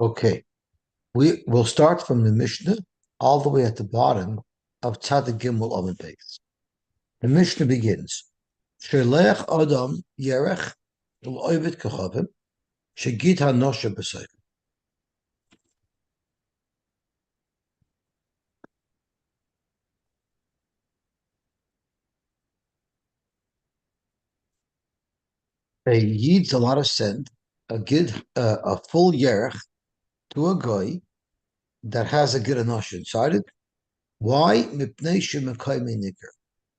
Okay, we will start from the Mishnah all the way at the bottom of Tzad Gimel Amud Beis. The Mishnah begins: Shelech Adam Yerech L'Ovid Kochavim Shegit HaNosha B'Seif. A Yid's allowed to send a full Yerech to a guy that has a Gid HaNosha inside it. Why? Mipnei Shemekayim Nikar.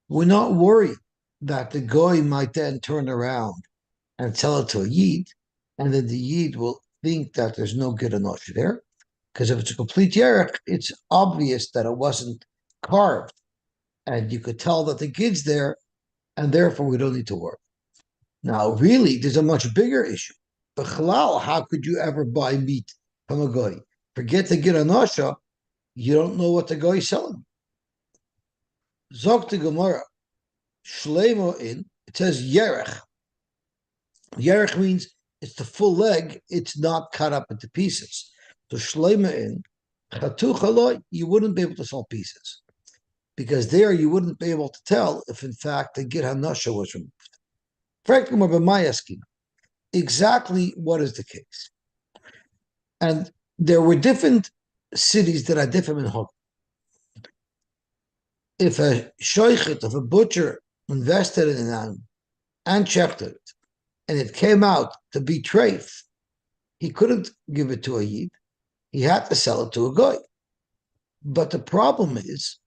We're not worried that the guy might then turn around and sell it to a Yid, and then the Yid will think that there's no Gid HaNosha there. Because if it's a complete Yerech, it's obvious that it wasn't carved. And you could tell that the Gid's there, and therefore we don't need to worry. Now, really, there's a much bigger issue. B'chalal, how could you ever buy meat from a guy? Forget the Gid HaNosha, you don't know what the guy is selling. Zok the Gemara, Shleimo in, it says Yerech. Yerech means it's the full leg, it's not cut up into pieces. So Shleimo in, Chatu you wouldn't be able to sell pieces. Because there you wouldn't be able to tell if in fact the Gid HaNosha was removed. Exactly what is the case? And there were different cities that are different in Hog. If a shoichet, if a butcher invested in an animal and checked it, and it came out to be treif, he couldn't give it to a yid. He had to sell it to a guy. But the problem is,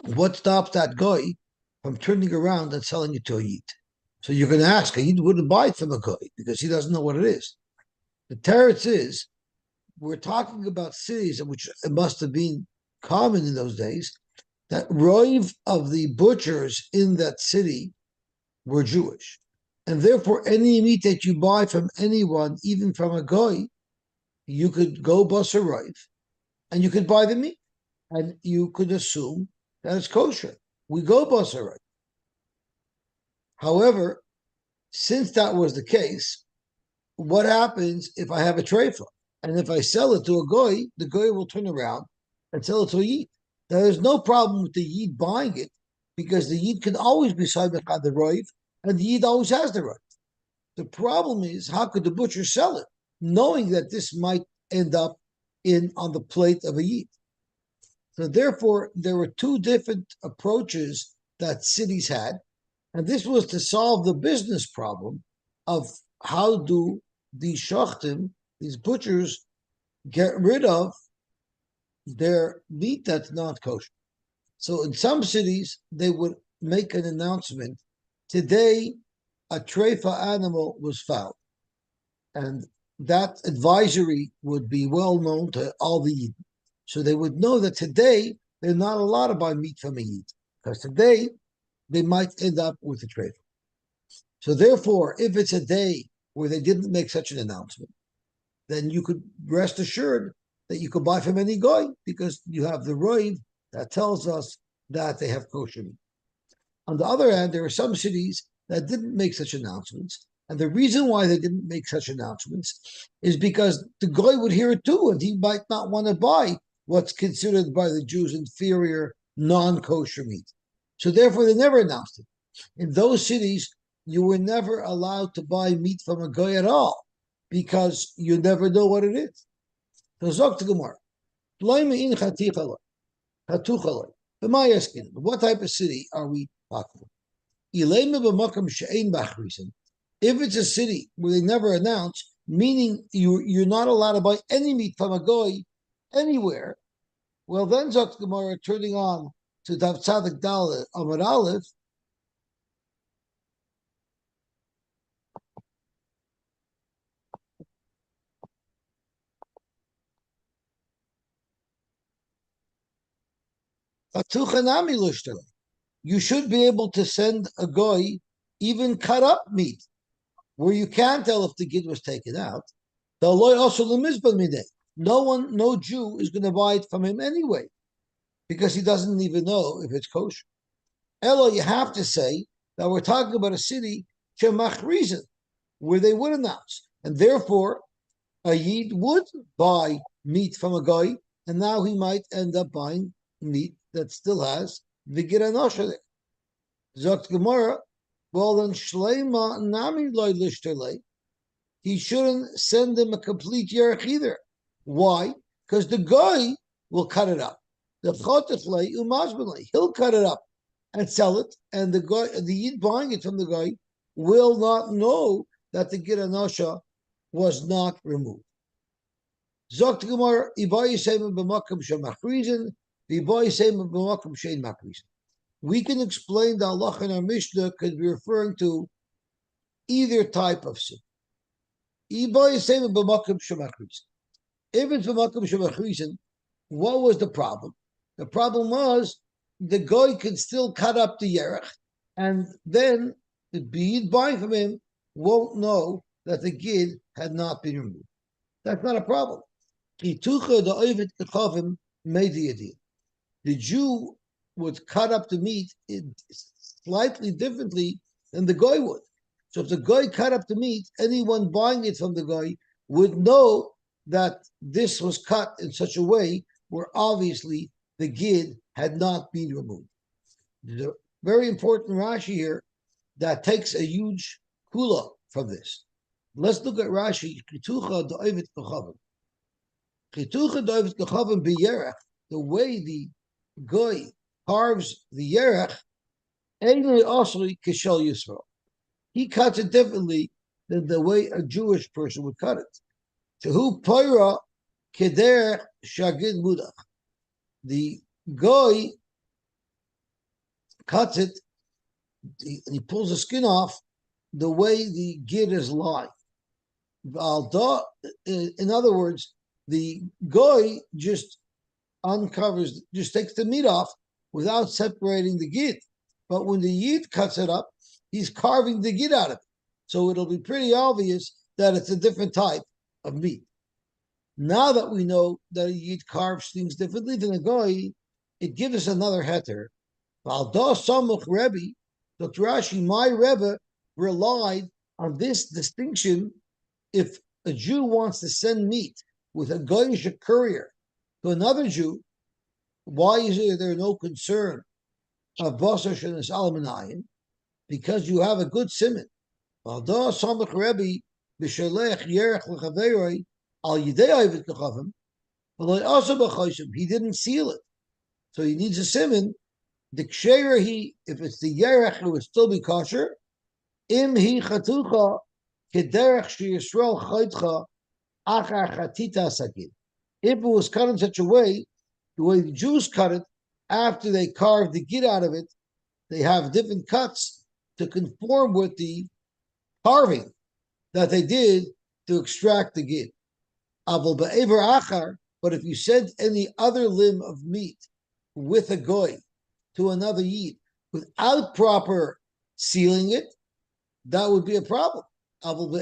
what stops that guy from turning around and selling it to a yid? So you're going to ask, a yid wouldn't buy it from a guy because he doesn't know what it is. The teretz is, we're talking about cities in which it must have been common in those days that roiv of the butchers in that city were Jewish. And therefore, any meat that you buy from anyone, even from a guy, you could go basar roiv and you could buy the meat. And you could assume that it's kosher. We go basar roiv. However, since that was the case, what happens if I have a treifa? And if I sell it to a goy, the goy will turn around and sell it to a yid. Now, there's no problem with the yid buying it because the yid can always be saibach on the roiv, and the yid always has the roiv. The problem is, how could the butcher sell it, knowing that this might end up on the plate of a yid? So therefore, there were two different approaches that cities had, and this was to solve the business problem of how do these shachtim, these butchers, get rid of their meat that's not kosher. So in some cities, they would make an announcement, today a treifa animal was found. And that advisory would be well known to all the Yid. So they would know that today they're not allowed to buy meat from a Yid, because today they might end up with a treifa. So therefore, if it's a day where they didn't make such an announcement, then you could rest assured that you could buy from any guy because you have the roiv that tells us that they have kosher meat. On the other hand, there are some cities that didn't make such announcements, and the reason why they didn't make such announcements is because the guy would hear it too, and he might not want to buy what's considered by the Jews inferior non-kosher meat. So therefore, they never announced it. In those cities, you were never allowed to buy meat from a guy at all, because you never know what it is. So Zok to Gemara, what type of city are we talking about? If it's a city where they never announce, meaning you're not allowed to buy any meat from a guy anywhere, well then Zok to Gemara, turning on to Dav Tzadik Dalet Amar Aleph, you should be able to send a guy even cut up meat where you can't tell if the gid was taken out. No one, no Jew is going to buy it from him anyway, because he doesn't even know if it's kosher. Elo, you have to say that we're talking about a city, Shemachrizin, where they would announce. And therefore, a Yid would buy meat from a guy, and now he might end up buying meat that still has the Giranosha there. Zogt Gemara, well then Shleima Nami Loy Lishterle, he shouldn't send him a complete yerech either. Why? Because the guy will cut it up. The chotiflei umazbenlei, he'll cut it up and sell it, and the guy, the yid buying it from the guy, will not know that the giranosha was not removed. Zogt Gemara, ibai yisayim b'makom shemachrizin, ibai yisayim b'makom shein machrizin. We can explain the halacha in our Mishnah could be referring to either type of sin. If it's b'makom shemachrizin, what was the problem? The problem was the guy could still cut up the yerech, and then the bid buying from him won't know that the gid had not been removed. That's not a problem. The Jew would cut up the meat slightly differently than the guy would. So if the guy cut up the meat, anyone buying it from the guy would know that this was cut in such a way where obviously the gid had not been removed. There's a very important Rashi here that takes a huge kula from this. Let's look at Rashi. The way the guy carves the yerech, he cuts it differently than the way a Jewish person would cut it. Tehu poira keder shagid mudach. The guy cuts it, and he pulls the skin off the way the gid is lying. In other words, the guy just uncovers, just takes the meat off without separating the gid. But when the yid cuts it up, he's carving the gid out of it. So it'll be pretty obvious that it's a different type of meat. Now that we know that a yid carves things differently than a guy, it gives us another heter. Dr. Rashi, my Rebbe relied on this distinction. If a Jew wants to send meat with a goyish courier to another Jew, why is there no concern of basar shenas alaminayin? Because you have a good simon. He didn't seal it, so he needs a simon. The ksheira, if it's the yerech, it would still be kosher. Im hi chatucha kederech sheyisrael chaytcha achar chatita sakid. If it was cut in such a way, the way the Jews cut it, after they carved the gid out of it, they have different cuts to conform with the carving that they did to extract the gid. Aval be'ever achar, but if you sent any other limb of meat with a goy to another yid without proper sealing it, that would be a problem. That would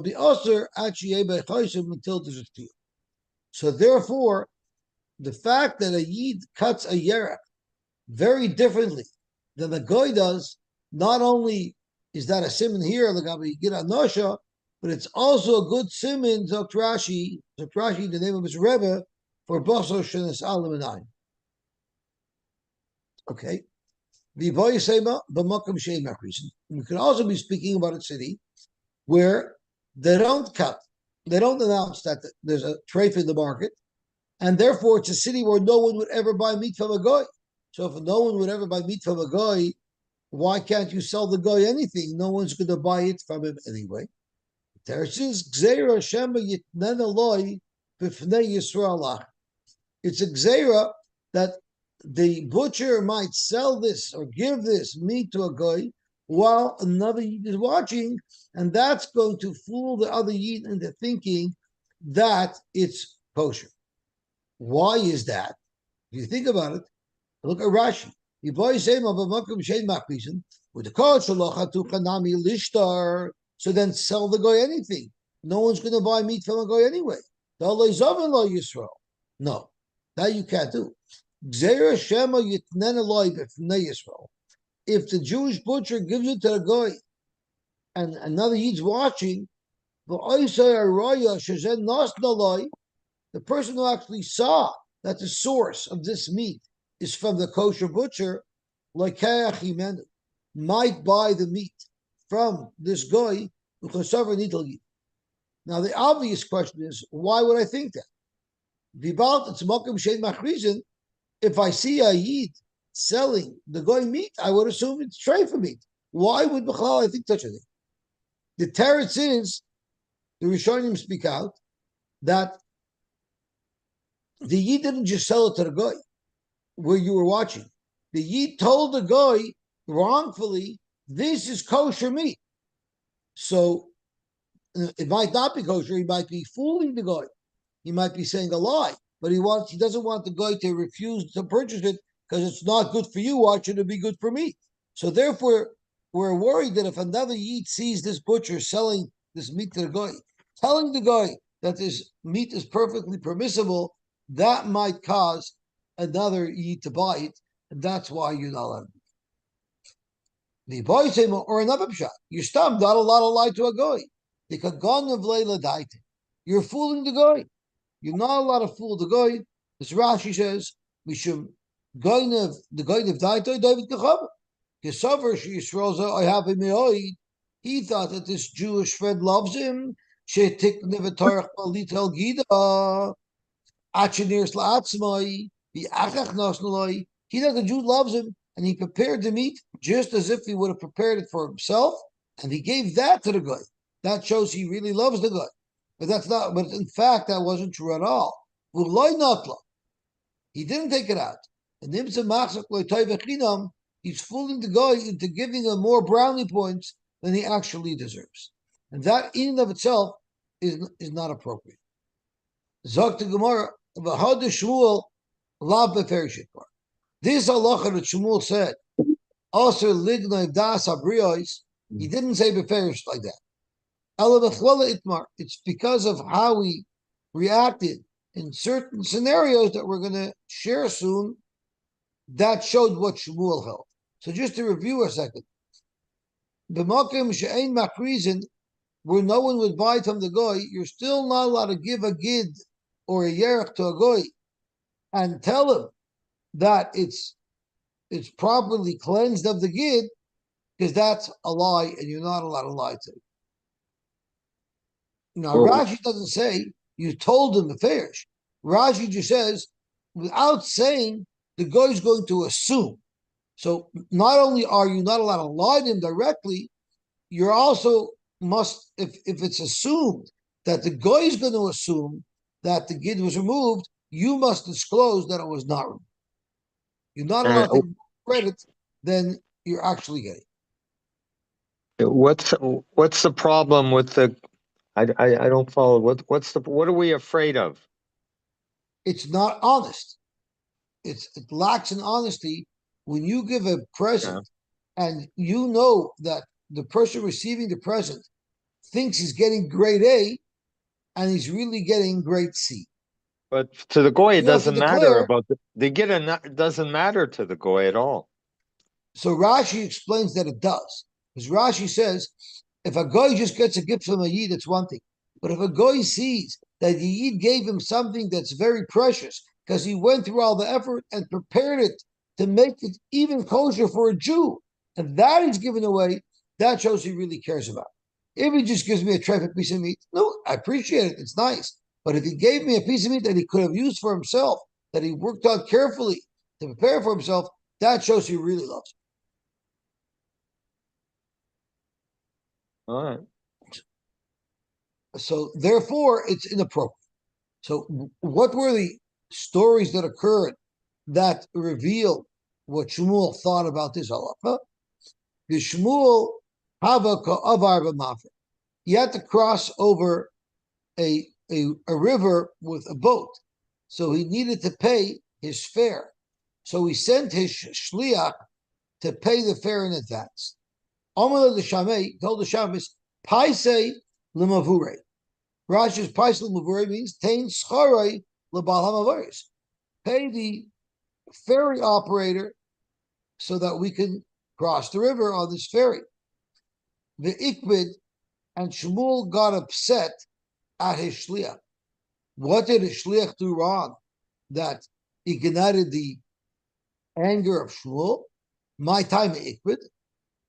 be usher until there's a steal. So therefore, the fact that a yid cuts a yerech very differently than the goy does, not only is that a simon here, but it's also a good simon, Dr. Rashi, the name of his Rebbe, for basar shenas alaminayin. Okay. We can also be speaking about a city where they don't cut, they don't announce that there's a treif in the market, and therefore it's a city where no one would ever buy meat from a goy. So if no one would ever buy meat from a goy, why can't you sell the goy anything? No one's going to buy it from him anyway. It's a gzeira that the butcher might sell this or give this meat to a guy while another yid is watching, and that's going to fool the other yid into thinking that it's kosher. Why is that? If you think about it, look at Rashi. So then sell the guy anything. No one's going to buy meat from a guy anyway. No, that you can't do. if the Jewish butcher gives it to the goy and another Yid's watching, the person who actually saw that the source of this meat is from the kosher butcher, might buy the meat from this guy. Now, the obvious question is, why would I think that? If I see a Yid selling the guy meat, I would assume it's treifa meat. Why would I think such a thing? The teretz is, the Rishonim speak out, that the Yid didn't just sell it to the guy where you were watching. The Yid told the guy wrongfully, this is kosher meat. So it might not be kosher. He might be fooling the guy. He might be saying a lie, but he doesn't want the guy to refuse to purchase it because it's not good for you. Why should it be good for me? So therefore, we're worried that if another Yid sees this butcher selling this meat to the guy, telling the guy that this meat is perfectly permissible, that might cause another Yid to buy it, and that's why you're not allowed. The boy say, or another shot, you stop not allowed to lie to a guy. You're fooling the guy. You're not allowed to fool the guy. As Rashi says, we should the goynev daito David Kachava. Kesaver Yisroza I have him. He thought that this Jewish friend loves him. Shetik nevatarach balitel gida. Achinirs laatzmai. The achach nasnalai. He thought the Jew loves him, and he prepared the meat just as if he would have prepared it for himself, and he gave that to the guy. That shows he really loves the guy. But that's not. But in fact, that wasn't true at all. He didn't take it out. And he's fooling the guy into giving him more brownie points than he actually deserves. And that in and of itself is not appropriate. Zok to Gemara, Shmuel lav beferishikvar. This halacha that Shmuel said, also ligna das abrios, he didn't say beferish like that. It's because of how we reacted in certain scenarios that we're going to share soon that showed what Shmuel held. So just to review a second. The Makim She'ein Machrizin, where no one would buy from the goy, you're still not allowed to give a gid or a yerech to a goy and tell him that it's properly cleansed of the gid, because that's a lie and you're not allowed to lie to him. Now, Rashi doesn't say you told him the farish. Rashi just says, without saying, the guy is going to assume. So not only are you not allowed to lie to him directly, you're also must, if it's assumed that the guy is going to assume that the gid was removed, you must disclose that it was not removed. You're not allowed to take credit than you're actually getting. What's the problem with the? I don't follow. What are we afraid of? It's not honest. It lacks in honesty when you give a present and you know that the person receiving the present thinks he's getting grade A and he's really getting grade C. But to the goy, it doesn't matter about it doesn't matter to the goy at all. So Rashi explains that it does. Because Rashi says, if a guy just gets a gift from a Yid, it's one thing. But if a guy sees that the Yid gave him something that's very precious, because he went through all the effort and prepared it to make it even kosher for a Jew, and that is given away, that shows he really cares about it. If he just gives me a traffic piece of meat, no, I appreciate it, it's nice. But if he gave me a piece of meat that he could have used for himself, that he worked on carefully to prepare for himself, that shows he really loves it. All right. So therefore, it's inappropriate. So what were the stories that occurred that revealed what Shmuel thought about this halacha? The Shmuel hava ka'avar b'mafra. He had to cross over a river with a boat, so he needed to pay his fare. So he sent his shliach to pay the fare in advance. Amar l'shamei told the shamis paisei l'mavurei. Rashi's paisei l'mavurei means tein scharei l'bal hamavaris. Pay the ferry operator so that we can cross the river on this ferry. The Ikbid and Shmuel got upset at his shliach. What did his shliach do wrong that ignited the anger of Shmuel? My time Ikbid.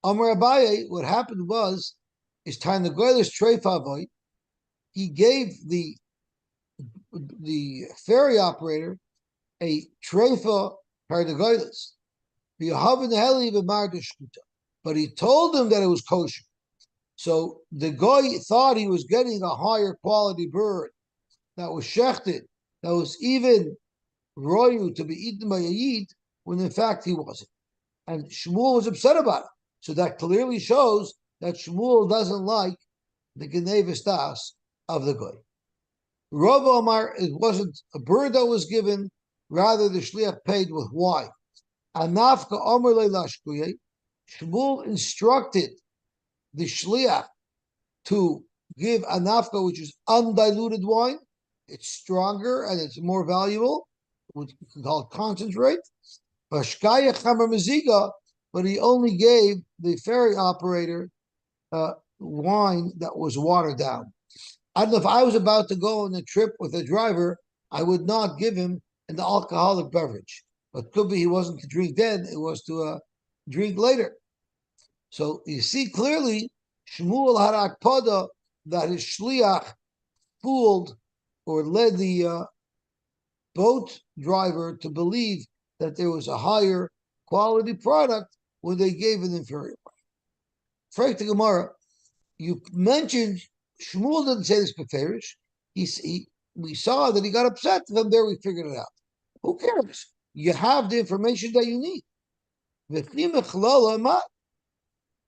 Amar Abaye, what happened was, is time the goylish treifavoy, he gave the ferry operator a treifa per the goylish. But he told him that it was kosher. So the guy thought he was getting a higher quality bird that was shechted, that was even royu to be eaten by a yid, when in fact he wasn't. And Shmuel was upset about it. So that clearly shows that Shmuel doesn't like the Geneva das of the guy. Rav Omar, it wasn't a bird that was given, rather the shliach paid with wine. Anafka Omar leilashkuye, Shmuel instructed the shliach to give anafka, which is undiluted wine. It's stronger and it's more valuable. We can call it concentrate. But he only gave the ferry operator wine that was watered down. I don't know if I was about to go on a trip with a driver, I would not give him an alcoholic beverage. But could be he wasn't to drink then, it was to drink later. So you see clearly, Shmuel had akpada that his shliach fooled or led the boat driver to believe that there was a higher quality product when they gave an inferior one. Frank the Gemara, you mentioned Shmuel didn't say this beferish. We saw that he got upset. From there, we figured it out. Who cares? You have the information that you need.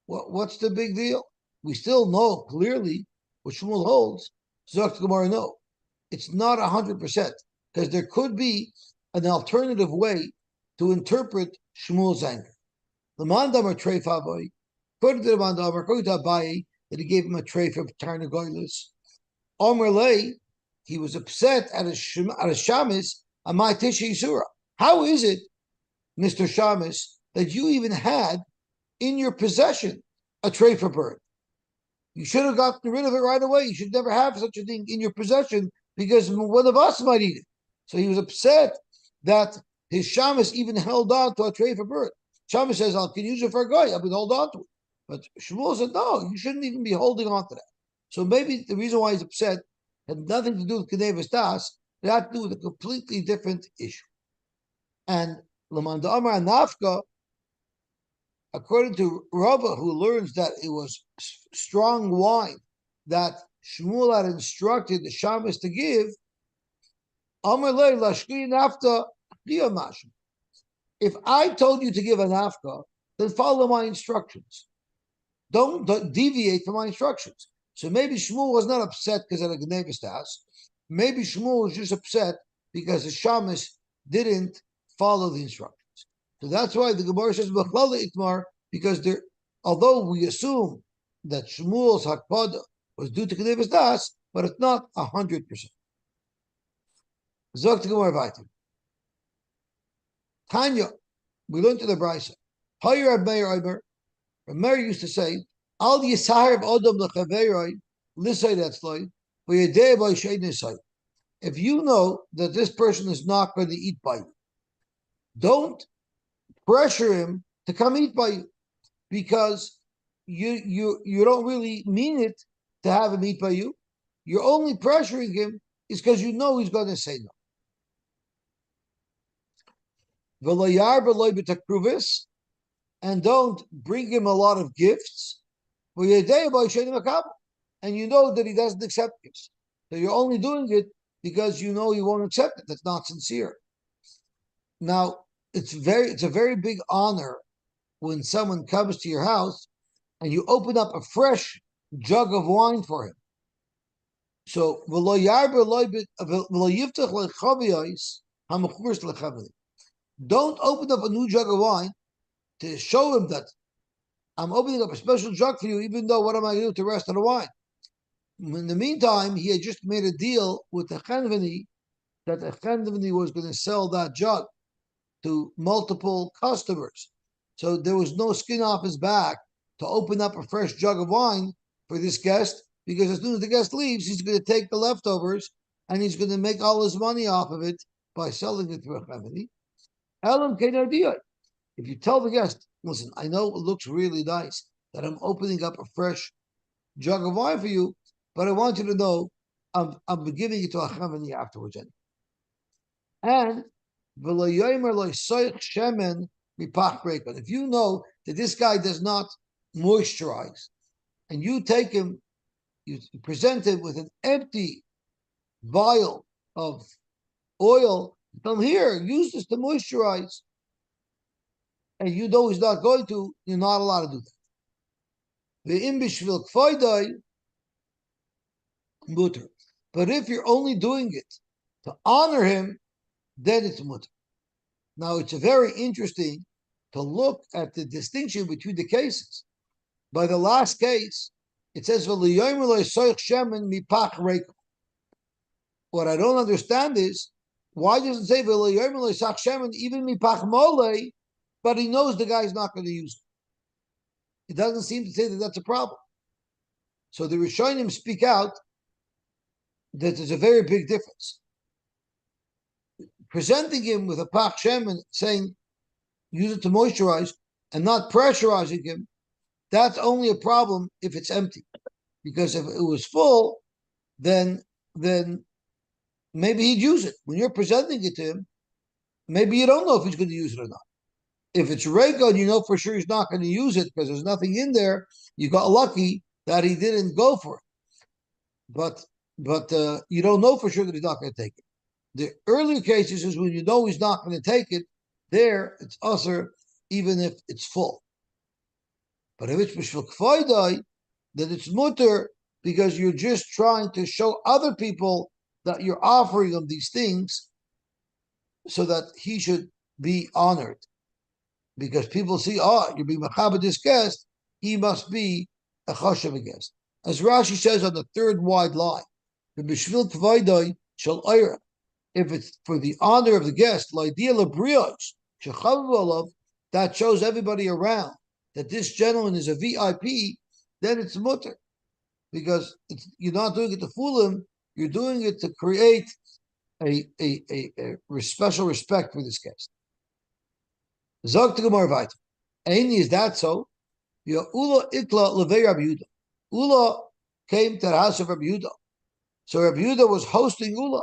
What's the big deal? We still know clearly what Shmuel holds. Zok the Gemara, no, it's not 100% because there could be an alternative way to interpret Shmuel's anger. The mandamar treif avoy, according to the mandamar, according to Abaye, that he gave him a treif of tarnagoylis. Omer lay, he was upset at a shamis amai tishi yisura. How is it, Mr. Shamis, that you even had in your possession a treifa bird? You should have gotten rid of it right away. You should never have such a thing in your possession because one of us might eat it. So he was upset that his shamus even held on to a treifa bird. Shamus says, I can use it for a guy. I would hold on to it. But Shmuel said, no, you shouldn't even be holding on to that. So maybe the reason why he's upset had nothing to do with Kedevas Das, it had to do with a completely different issue. And Lamanda Amar Nafka, according to Rabbah, who learns that it was strong wine that Shmuel had instructed the shamus to give, Amar Le Lashki Nafta Mashim. If I told you to give a nafka, then follow my instructions. Don't deviate from my instructions. So maybe Shmuel was not upset because of the Gnevus Das. Maybe Shmuel was just upset because the shamus didn't follow the instructions. So that's why the Gemara says Itmar, because there, although we assume that Shmuel's hakpada was due to Gnevus Das, but it's not 100%. Zok the Gemara Vaitim. Tanya, we learned to the Brisa. Higher Meir Omer. Meir used to say, Al Yisahar of Odom Lechaveroi, Lisay Etzloi, V'yedei by Shein Nisay. If you know that this person is not going to eat by you, don't pressure him to come eat by you, because you don't really mean it to have him eat by you. You're only pressuring him is because you know he's going to say no. And don't bring him a lot of gifts. And you know that he doesn't accept gifts. So you're only doing it because you know he won't accept it. That's not sincere. Now, it's a very big honor when someone comes to your house and you open up a fresh jug of wine for him. So don't open up a new jug of wine to show him that I'm opening up a special jug for you, even though what am I going to do with the rest of the wine? In the meantime, he had just made a deal with the Chenveni that the Chenveni was going to sell that jug to multiple customers. So there was no skin off his back to open up a fresh jug of wine for this guest, because as soon as the guest leaves, he's going to take the leftovers and he's going to make all his money off of it by selling it to a family. If you tell the guest, listen, I know it looks really nice that I'm opening up a fresh jug of wine for you, but I want you to know I'm giving it to a chamani afterwards. And if you know that this guy does not moisturize, and you take him, you present him with an empty vial of oil, come here, use this to moisturize, and you know he's not going to, you're not allowed to do that. The imbishvil kfaidai mutter. But if you're only doing it to honor him, then it's mutter. Now it's a very interesting to look at the distinction between the cases. By the last case, it says what I don't understand is why doesn't it say even mipach mole, but he knows the guy's not going to use it. It doesn't seem to say that that's a problem. So the Rishonim speak out that there's a very big difference. Presenting him with a pach shemen, saying use it to moisturize, and not pressurizing him, that's only a problem if it's empty. Because if it was full, then maybe he'd use it. When you're presenting it to him, maybe you don't know if he's going to use it or not. If it's Reiko, you know for sure he's not going to use it because there's nothing in there. You got lucky that he didn't go for it. But you don't know for sure that he's not going to take it. The earlier cases is when you know he's not going to take it. There, it's usher, even if it's full. But if it's mishvil kfaidai, then it's mutter because you're just trying to show other people that you're offering them these things so that he should be honored. Because people see, you're being machabed this guest, he must be a chashav guest. As Rashi says on the third wide line, the b'shvil kvaydai shall oira. If it's for the honor of the guest, l'idea lebrios shechavav, that shows everybody around that this gentleman is a VIP, then it's mutter, because you're not doing it to fool him. You're doing it to create a special respect for this guest. Zog to Gemara weiter. Aini, is that so? Ula ikla levei Rabbi Yehuda. Ula came to the house of Rabbi Yehuda. So Rabbi Yehuda was hosting Ula.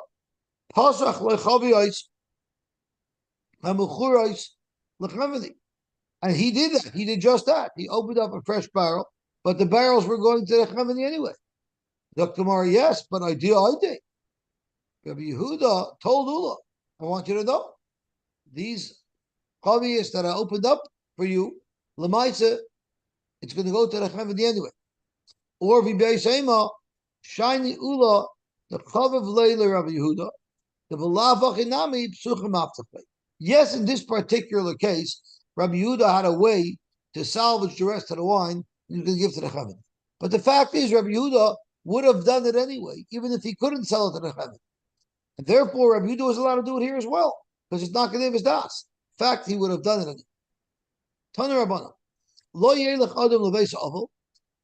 Pasach lechaviyos hamuchuros lechavini. And he did that. He did just that. He opened up a fresh barrel, but the barrels were going to the chavini anyway. Dr. Gemara, yes, but I did. Rabbi Yehuda told Ula, I want you to know, these chaviyos that I opened up for you, lemaisa, it's going to go to the chavini anyway. Or v'beisema, shiny Ula, the chavav leila Rabbi Yehuda, the v'lavach inami psuchim aftachei. Yes, in this particular case, Rabbi Yehuda had a way to salvage the rest of the wine and he was going to give to the chavini. But the fact is, Rabbi Yehuda would have done it anyway, even if he couldn't sell it to the chavini. And therefore, Rabbi Yehuda was allowed to do it here as well, because it's not going to give his das. In fact, he would have done it anyway. Tana Rabbana, lo yelech adam lebeis ovel.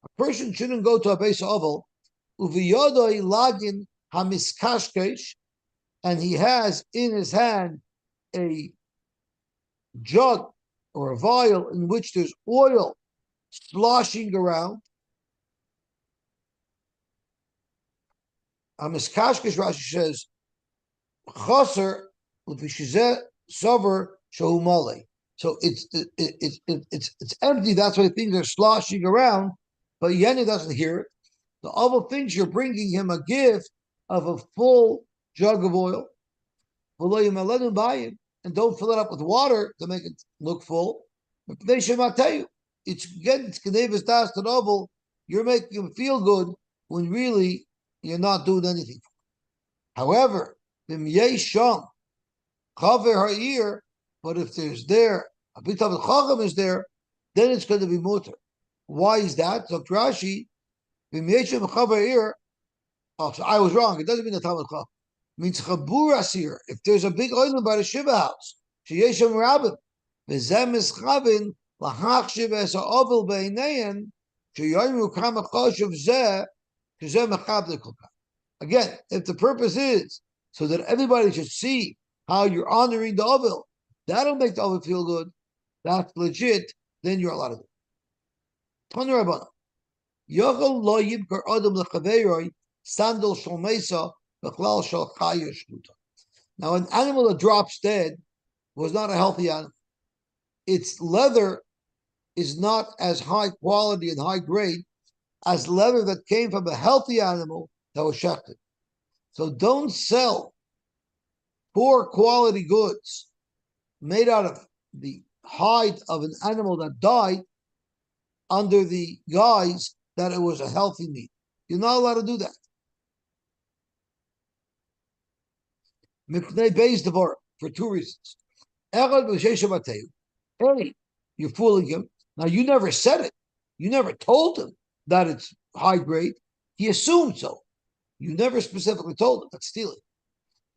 A person shouldn't go to a beis ovel, uviyodoi lagin hamiskashkesh, and he has in his hand a jug or a vial in which there's oil sloshing around. Hamiskashkesh, Rashi says, chaser uvishizeh sover shahumale. So it's empty. That's why things are sloshing around. But Yeni doesn't hear it. The Oval thinks you're bringing him a gift of a full jug of oil. And don't fill it up with water to make it look full. But they should not tell you. It's Kenevis Das to Oval. You're making him feel good when really you're not doing anything. However, Chaver Ha'ir, but if there's there, a bit of Chacham is there, then it's going to be mutter. Why is that? So Rashi, so I was wrong. It doesn't mean the Talmud Chacham. It means Chabur Asir. If there's a big island by the Shiva house, Sheyeshem Rabbim, V'zem is Chavin Again, if the purpose is so that everybody should see how you're honoring the Ovil, that'll make the Ovil feel good. That's legit. Then you're allowed to do it. Yochel lo yibkar adam lechaveiroi sandal shalmesa bechlal shal chaya shluta. Now, an animal that drops dead was not a healthy animal. Its leather is not as high quality and high grade as leather that came from a healthy animal that was shechted. So don't sell poor quality goods made out of the hide of an animal that died under the guise that it was a healthy meat. You're not allowed to do that. For two reasons. A, you're fooling him. Now, you never said it. You never told him that it's high grade. He assumed so. You never specifically told him that's stealing.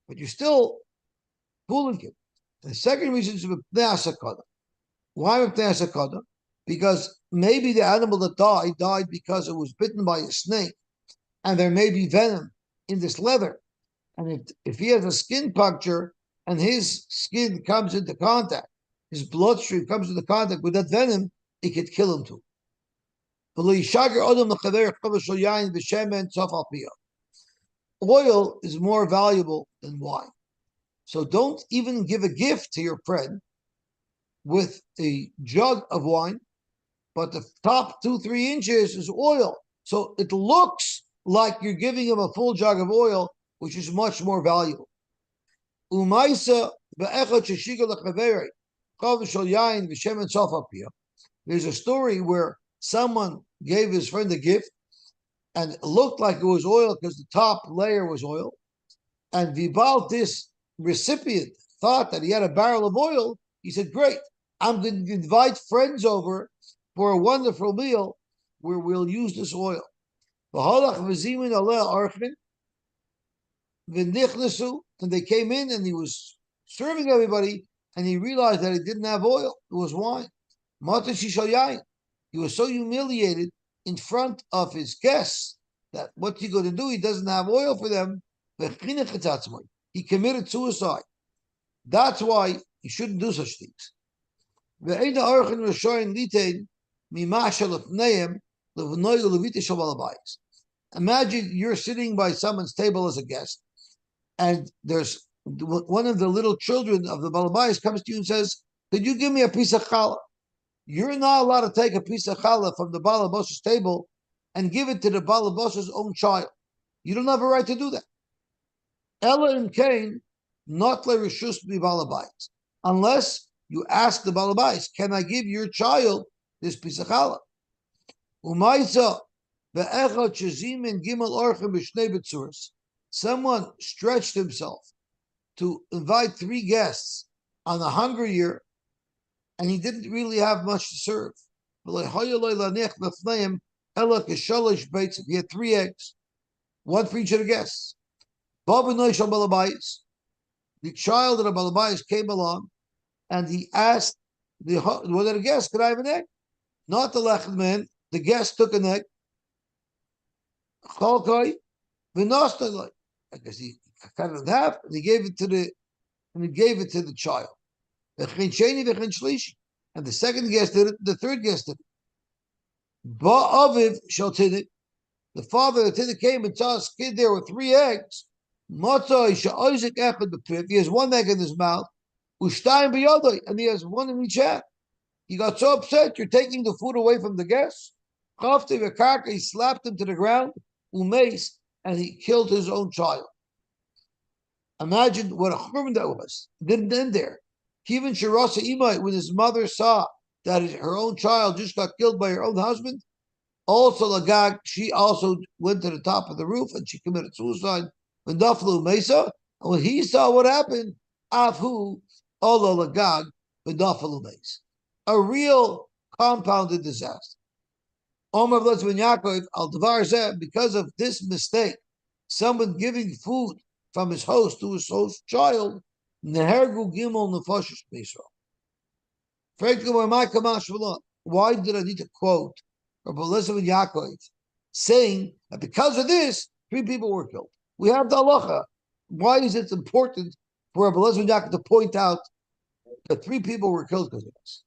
But you're still fooling him. And the second reason is why because maybe the animal that died because it was bitten by a snake, and there may be venom in this leather. And if he has a skin puncture and his skin comes into contact, his bloodstream comes into contact with that venom, it could kill him too. Oil is more valuable than wine. So don't even give a gift to your friend with a jug of wine, but the top 2-3 inches is oil. So it looks like you're giving him a full jug of oil, which is much more valuable. There's a story where someone gave his friend a gift, and it looked like it was oil because the top layer was oil. And Vibal, this recipient, thought that he had a barrel of oil. He said, great, I'm going to invite friends over for a wonderful meal where we'll use this oil. And they came in and he was serving everybody, and he realized that he didn't have oil. It was wine. He was so humiliated in front of his guests that what's he going to do? He doesn't have oil for them. He committed suicide. That's why you shouldn't do such things. Imagine you're sitting by someone's table as a guest, and there's one of the little children of the balabais comes to you and says, could you give me a piece of challah? You're not allowed to take a piece of challah from the balabos's table and give it to the balabos's own child. You don't have a right to do that. Ella and Cain, not le rishus bi balabais, unless you ask the balabais, can I give your child this piece of challah? Umaisa ve'echad shezimin gimel orchem b'shnei betzuras. Someone stretched himself to invite 3 guests on a hunger year, and he didn't really have much to serve. He had 3 eggs, one for each of the guests. The child of the balabais came along, and he asked one of the guests, could I have an egg? Not the lechem man. The guest took an egg. Because he cut it in half, and he gave it to the child. And the second guest did it. The third guest did it. The father of the tinnik came and saw his kid there with 3 eggs. He has 1 egg in his mouth, and he has 1 in each hand. He got so upset. You're taking the food away from the guests. He slapped him to the ground, and he killed his own child. Imagine what a churban that was. It didn't end there. Even Shirasa Imai, when his mother saw that her own child just got killed by her own husband, also Lagag, she also went to the top of the roof and she committed suicide. When Daflu Mesa, and when he saw what happened, Afhu Olo Lagag, when Daflu Mesa. A real compounded disaster. Omar Vlatz ben Yaakov al Devar Zeh, because of this mistake, someone giving food from his host to his host child, Nehergu Gimel Nefashos B'Yisrael. Why did I need to quote Rabbi Eliezer and Yaakov saying that because of this, 3 people were killed? We have the halacha. Why is it important for Rabbi Eliezer and Yaakov to point out that 3 people were killed because of this?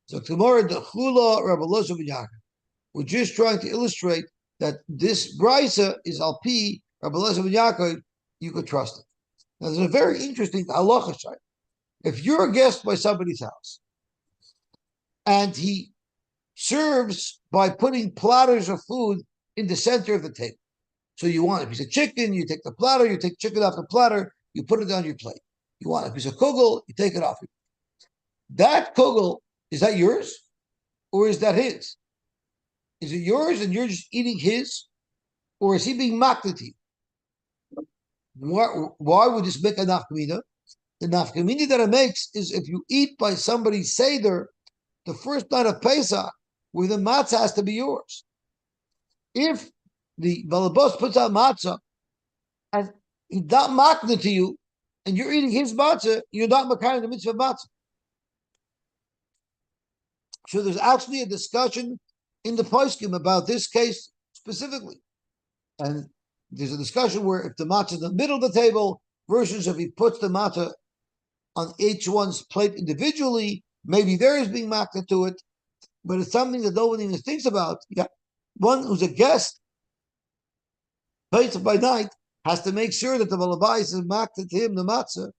So tomorrow, the Chula Rabbi Eliezer and Yaakov. We're just trying to illustrate that this brisa is al pi Rabbi Eliezer and Yaakov. You could trust it. Now, there's a very interesting halacha side. If you're a guest by somebody's house and he serves by putting platters of food in the center of the table. So you want a piece of chicken, you take the platter, you take chicken off the platter, you put it on your plate. You want a piece of kugel, you take it off. That kugel, is that yours? Or is that his? Is it yours and you're just eating his? Or is he being mocked to you? Why would this make a nafkamina? The nafkamina that it makes is if you eat by somebody's seder, the first night of Pesach, where the matzah has to be yours. If the balabos puts out matzah and he's not makna to you, and you're eating his matzah, you're not makayim the mitzvah matzah. So there's actually a discussion in the poskim about this case specifically, and there's a discussion where if the matzah is in the middle of the table versus if he puts the matzah on each one's plate individually, maybe there is being makna to it. But it's something that nobody even thinks about. Yeah. One who's a guest, by night, has to make sure that the balabais is maked to him the matzah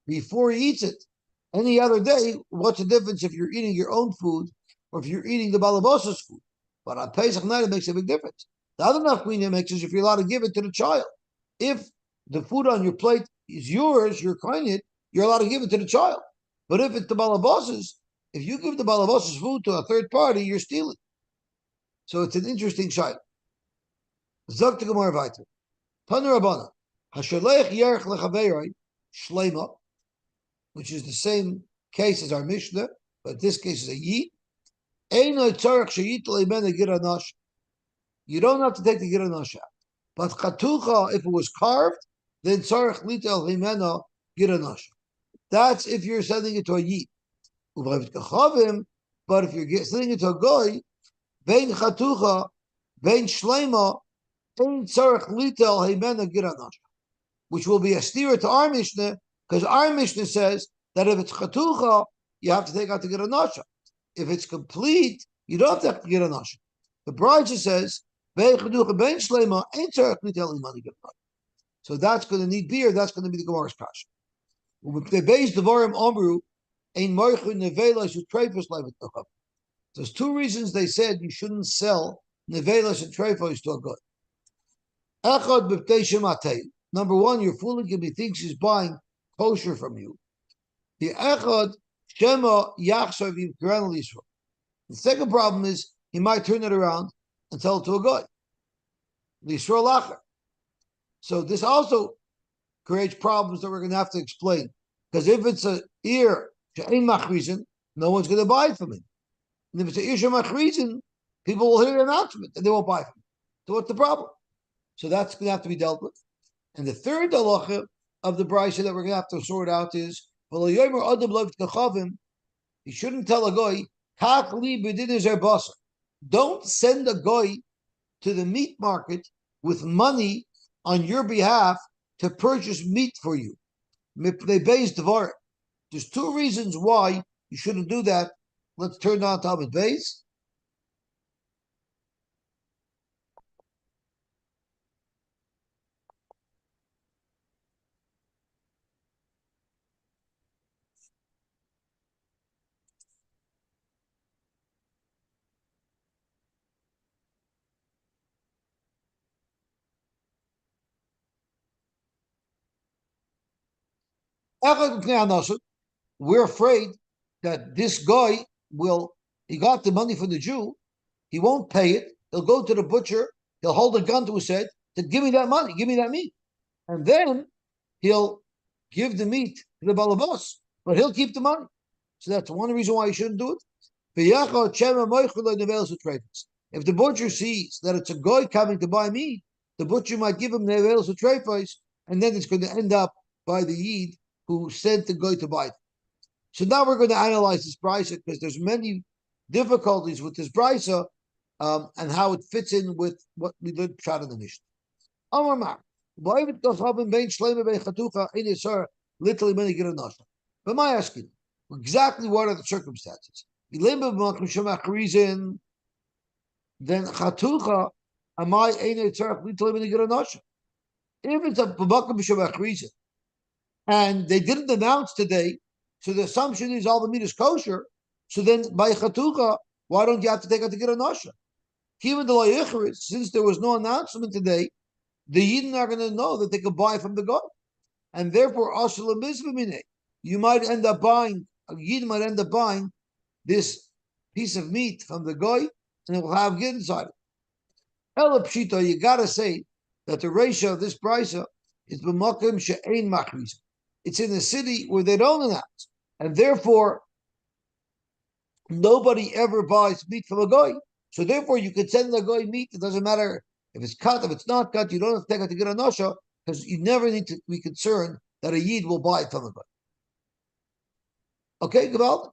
before he eats it. Any other day, what's the difference if you're eating your own food or if you're eating the balabos's food? But on Pesach night, it makes a big difference. The other nafkamina makes is if you're allowed to give it to the child. If the food on your plate is yours, you're kind, you're allowed to give it to the child. But if it's the balabos's, if you give the balabos's food to a third party, you're stealing. So it's an interesting shayla. Zok to Gemara weiter. Tanu Rabbana. Hashalech yerech lechaveiroi shlema, which is the same case as our Mishnah, but this case is a yid. Eino tzarech sheyit leimena giranash. You don't have to take the giranash out. But chatucha, if it was carved, then tzarech litel leimena giranash. That's if you're sending it to a yid. But if you're sending it to a goy, vein chatucha, vein shlema, which will be a steer to our Mishnah, because our Mishnah says that if it's chatucha, you have to take out the giranasha. If it's complete, you don't have to get a nasha. The Bride says, so that's going to need beer. That's going to be the Gemara's kasha. There's 2 reasons they said you shouldn't sell nevelas and treifos to a god. Number 1, you're fooling him. He thinks he's buying kosher from you. The second problem is he might turn it around and sell it to a guy. So this also creates problems that we're going to have to explain. Because if it's a ear, no one's going to buy it from him. And if it's an ear shemachrizin, people will hear the announcement and they won't buy from him. So what's the problem? So that's going to have to be dealt with. And the third halacha of the brisa that we're going to have to sort out is, he shouldn't tell a guy, don't send a guy to the meat market with money on your behalf to purchase meat for you. There's 2 reasons why you shouldn't do that. Let's turn on Talmud Beis. We're afraid that this guy he got the money from the Jew, he won't pay it, he'll go to the butcher, he'll hold a gun to his head, to give me that money, give me that meat. And then he'll give the meat to the balabos, but he'll keep the money. So that's one reason why you shouldn't do it. If the butcher sees that it's a guy coming to buy meat, the butcher might give him the nevelos u'treifos, and then it's going to end up by the yid who sent the guy to buy it. So now we're going to analyze this brisa because there's many difficulties with this brisa and how it fits in with what we learned pshat in the Mishnah. Amar Mar, but my asking, exactly what are the circumstances? Then chatucha, am I ain't tzarich little bit of if it's a b'makom b'shemach reason, and they didn't announce today, so the assumption is all the meat is kosher. So then by chatucha, why don't you have to take out to get a nasha? Even the layichris, since there was no announcement today, the Yidden are going to know that they could buy from the guy, and therefore you might end up buying a Yid might end up buying this piece of meat from the guy, and it will have gid inside it. Ela pshita, you got to say that the ratio of this brisa is b'makom she'ein machriz. It's in a city where they don't announce, and therefore nobody ever buys meat from a guy. So therefore, you could send the guy meat. It doesn't matter if it's cut, if it's not cut. You don't have to take it to get a nosha because you never need to be concerned that a yid will buy it from a guy. Okay, Gaval.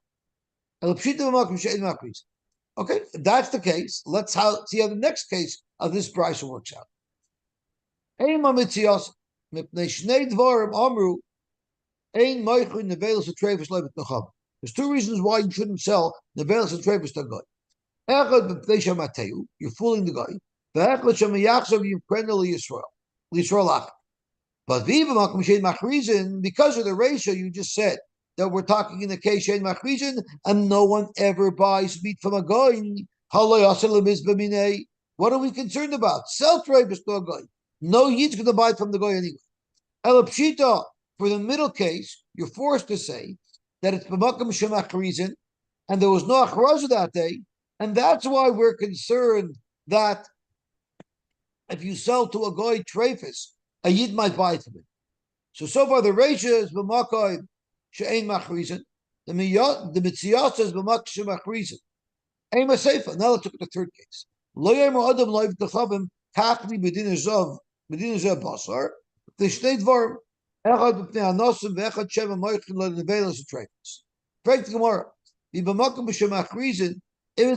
Okay, if that's the case, let's see how the next case of this brisa works out. There's two reasons why you shouldn't sell nevelos and treifus to a guy. You're fooling the guy. But because of the ratio you just said that we're talking in the case shein machrizin, and no one ever buys meat from a guy. What are we concerned about? Sell treifus to a guy. No yid's going to buy it from the guy anyway. Elapshita, for the middle case, you're forced to say that it's b'makom shemachrizin, and there was no achraza that day, and that's why we're concerned that if you sell to a goy treifus, a yid might buy it from him. So far the ratio is b'makom she'ein machrizin. The mitziyah says b'makom shemachrizin. Ein maseifa. Now let's look at the third case. Lo yemer adam lo yivtachavim kachli b'din zav basar. The shnei dvarim. Echad b'pnei hanosim ve'echad sheva moichin lo nevelos treifus. Break the Gemara. If it's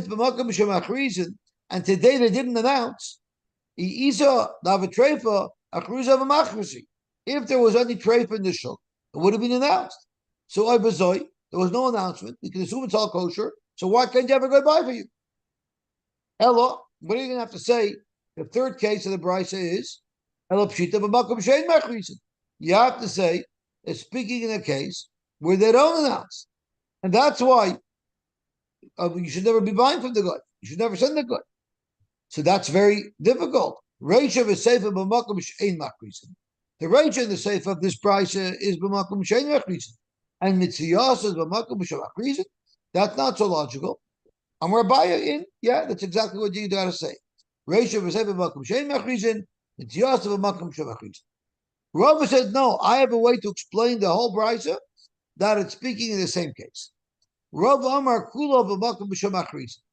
b'makom b'shemach reason, and today they didn't announce, if there was any treifa in the shul, it would have been announced. So there was no announcement. We can assume it's all kosher. So why can't you ever go buy for you? Ella, what are you going to have to say? The third case of the brisa is Ella pshita b'makom she'ein mach reason. You have to say it's speaking in a case where they don't announce. And that's why you should never be buying from the guy. You should never send the guy. So that's very difficult. Reisha v'seifa b'makom she'ein machrizin. The reisha in the seifa of this price is b'makom she'ein machrizin, and mitziyah says b'makom she'ein machrizin. That's not so logical. Amar Abaya in, yeah, that's exactly what you got to say. Reisha v'seifa b'makom she'ein machrizin, mitziyah says b'makom she'ein machrizin. Rava says no. I have a way to explain the whole brisa that it's speaking in the same case. Rav Amar Kula v'makom b'shemach reason.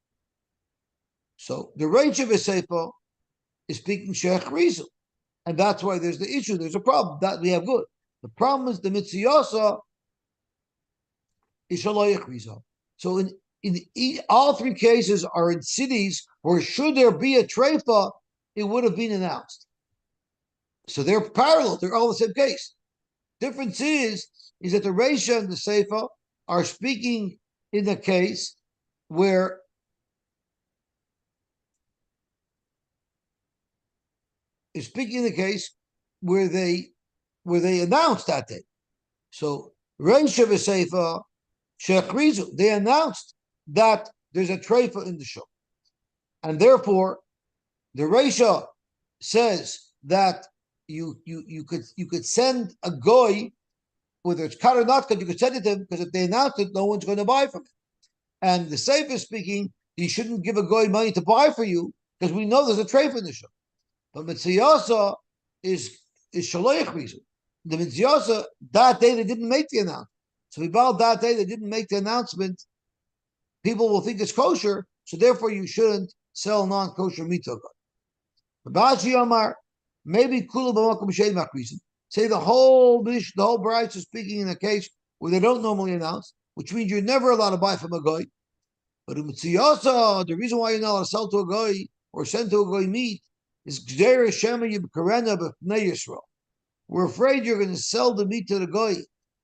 So the Reish of Seifa is speaking shech reason, and that's why there's the issue. There's a problem that we have good. The problem is the mitziyasa is shaloyach reason. So in all three cases are in cities where should there be a treifa, it would have been announced. So they're parallel. They're all the same case. Difference is that the Reisha and the Seifa are speaking in the case where they announced that day. So Reisha v'Seifa Shechrizu, they announced that there's a treifa in the show, and therefore the Reisha says that you could send a goy, whether it's cut or not cut, you could send it to him because if they announce it, no one's going to buy from it. And the Seifa is speaking, you shouldn't give a goy money to buy for you because we know there's a treifa in the show. But mitziyasa is shaloyach reason. The mitziyasa that day they didn't make the announcement. So about that day they didn't make the announcement, people will think it's kosher. So therefore you shouldn't sell non-kosher meat to a guy. Bashi Amar, maybe kula b'makom she'ein mach reason. Say the whole bride is speaking in a case where they don't normally announce. which means you're never allowed to buy from a goy. But the reason why you're not allowed to sell to a goy or send to a goy meat is we're afraid you're going to sell the meat to the goy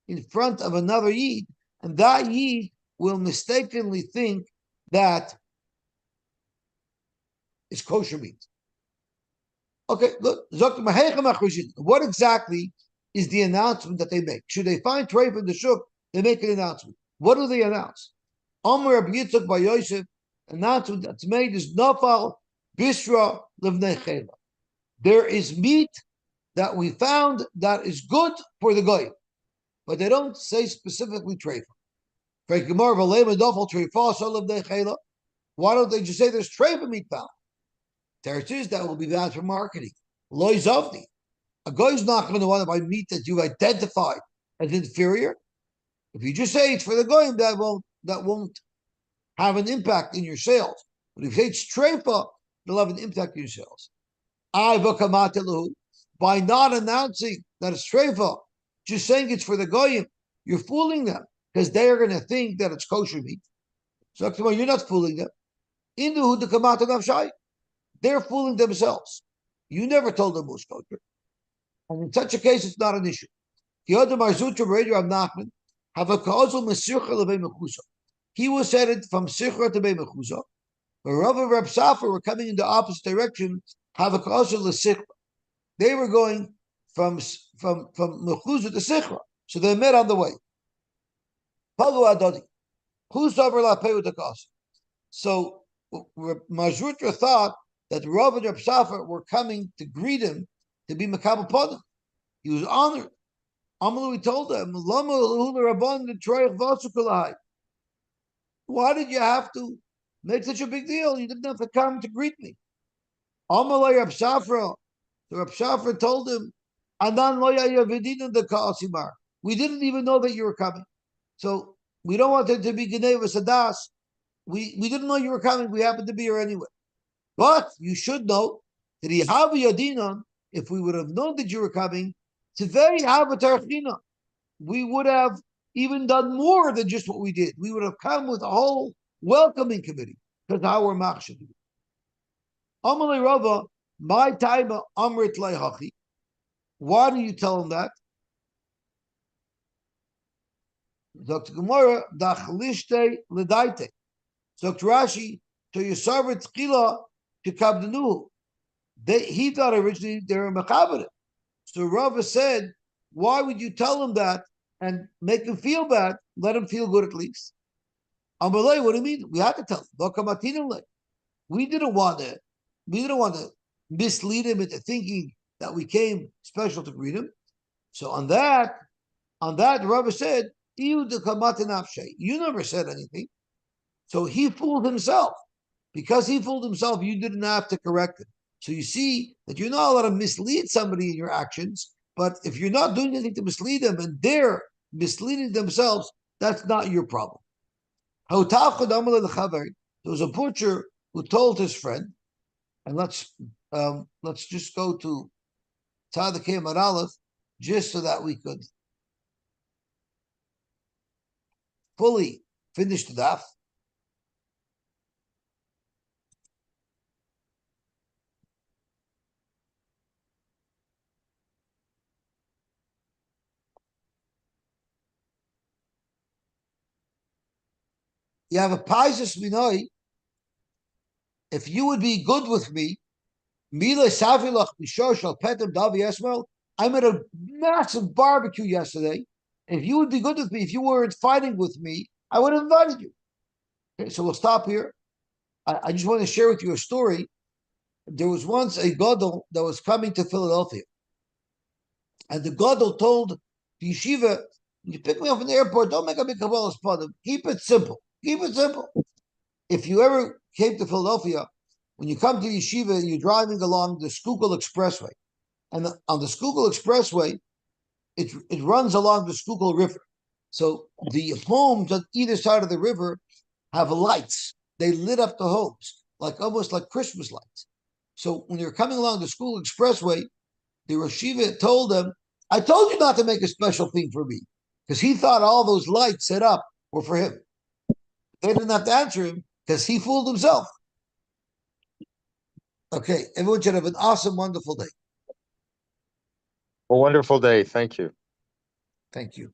in front of another yid, and that yid will mistakenly think that it's kosher meat. Okay, look, what exactly is the announcement that they make? Should they find treif in the shuk, they make an announcement. What do they announce? Amr Rabbi Yitzchak by Yosy, announcement that's made is nafal bisra levnei chela. There is meat that we found that is good for the goy, but they don't say specifically treif. Why don't they just say there's treif meat found? Teretz is that will be bad for marketing. Loy zovni. A guy's not going to want to buy meat that you identified as inferior. If you just say it's for the goyim, that won't have an impact in your sales. But if you say it's treifa, it'll have an impact in your sales. By not announcing that it's treifa, just saying it's for the goyim, you're fooling them because they are going to think that it's kosher meat. So you're not fooling them. They're fooling themselves. You never told them it was kosher. And in such a case, it's not an issue. He was headed from Sichra to Beimechuzah. But Rav and Reb Safar were coming in the opposite direction. They were going from Mechuzah to Sichra. So they met on the way. So Mazrutra thought that Rav and Reb Safar were coming to greet him to be Makabel Podim. He was honored. Amalu told them, why did you have to make such a big deal? You didn't have to come to greet me. Amalei Reb Safra. The Reb Safra told him, we didn't even know that you were coming. So we don't want it to be Geneva Sadas. We didn't know you were coming. We happened to be here anyway. But you should know that if we would have known that you were coming, we would have even done more than just what we did. We would have come with a whole welcoming committee because our machshir. Amalei Rava, my time amrit leihachi. Why do you tell him that? Dr. Gemara, dachlishte ledaite. Dr. Rashi, to Yosarvet Chila to Kabdanu. He thought originally they were mechaberim. So Rava said, why would you tell him that and make him feel bad? Let him feel good at least. Amalei, what do you mean? We had to tell him. We didn't want to mislead him into thinking that we came special to greet him. So on that, Rava said, you never said anything. So he fooled himself. Because he fooled himself, you didn't have to correct him. So you see that you're not allowed to mislead somebody in your actions, but if you're not doing anything to mislead them and they're misleading themselves, that's not your problem. There was a butcher who told his friend, and let's just go to Tzadikei Amud Aleph, just so that we could fully finish the daf. You have a paisus minoi. If you would be good with me, I made a massive barbecue yesterday. If you would be good with me, if you weren't fighting with me, I would have invited you. Okay, so we'll stop here. I just want to share with you a story. There was once a gadol that was coming to Philadelphia, and the gadol told the yeshiva, "You pick me up in the airport. Don't make a big kabbalah spot. Keep it simple. Keep it simple." If you ever came to Philadelphia, when you come to yeshiva, you're driving along the Schuylkill Expressway, and on the Schuylkill Expressway, it runs along the Schuylkill River. So the homes on either side of the river have lights. They lit up the homes almost like Christmas lights. So when you're coming along the Schuylkill Expressway, the Rosh Yeshiva told them, "I told you not to make a special thing for me," because he thought all those lights set up or for him. They didn't have to answer him because he fooled himself. Okay, everyone should have an awesome, wonderful day. A wonderful day. Thank you. Thank you.